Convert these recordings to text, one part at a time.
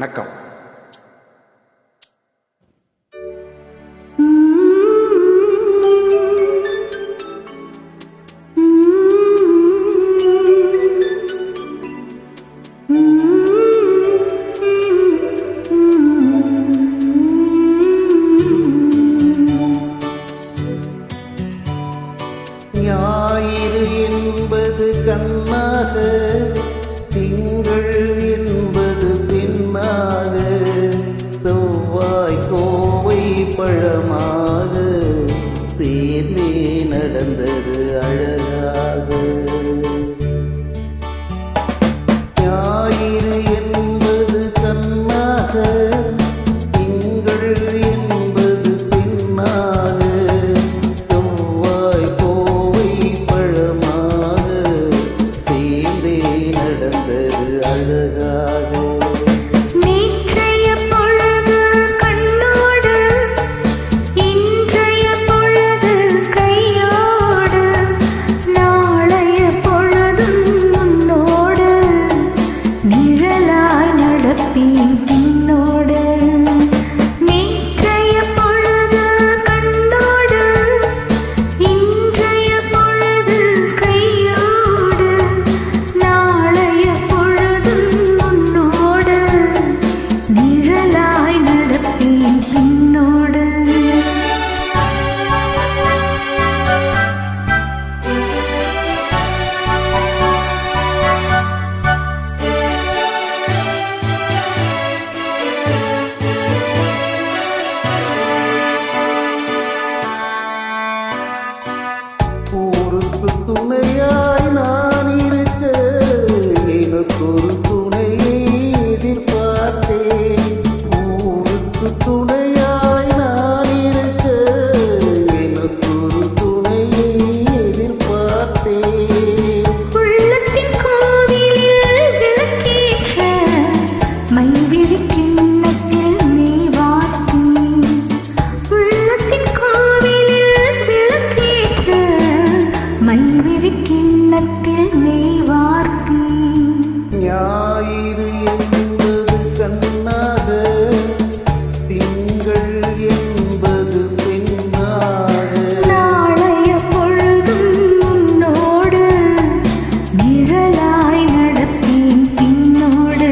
வணக்கம். ஞாயிறு என்பது கண்ணாக, திங்கள் என்பது பெண்ணாக, செவ்வாய் கோவை பழமாக தேர்ந்தே நடந்தது அழகாக. ஞாயிறு என்பது கண்ணாக, திங்கள் என்பது பெண்ணாக, செவ்வாய் கோவை பழமாக தேர்ந்தே நடந்தது அழகாக. ஊருக்கு துணையாய் நான் இருக்க, எனக்கு ஒரு துணையை எதிர்பார்த்தேன். ஊருக்கு துணையாய் நான் இருக்க, எனக்கு ஒரு துணையை எதிர்பார்த்தேன். உள்ளத்தின் கோவிலில் விளக்கேற்ற மைவிழி கிண்ணத்தில் நீ வார்த்தி. உள்ளத்தின் கோவிலில் விளக்கேற்ற மைவிழி கிண்ணத்தில் நீ வார்த்தி. ஞாயிறு என்பது கண்ணாக, திங்கள் என்பது பெண்ணாக, நாளைய பொழுதும் உன்னோடு நிழலாய் நடப்பேன் பின்னோடு.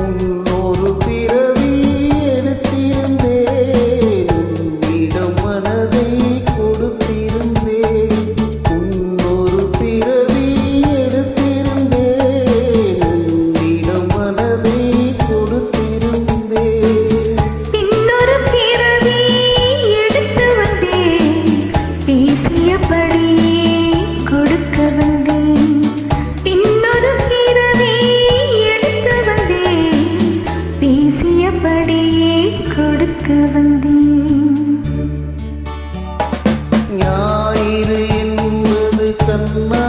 உன்னொரு பிறவி எடுத்திருந்தேன், உன்னிடம் மனதை கொடுத்திருந்தேன். உன்னொரு பிறவி எடுத்திருந்தேன், உன்னிடம் மனதை கொடுத்திருந்தேன். இன்னொரு பிறவி எடுத்து வந்தேன், பேசியபடியே கொடுக்க வந்தேன். இன்னொரு பிறவி எடுத்து வந்தேன், பேசியபடியே கொடுக்க வந்தேன். ஞாயிறு என்பது கண்ணா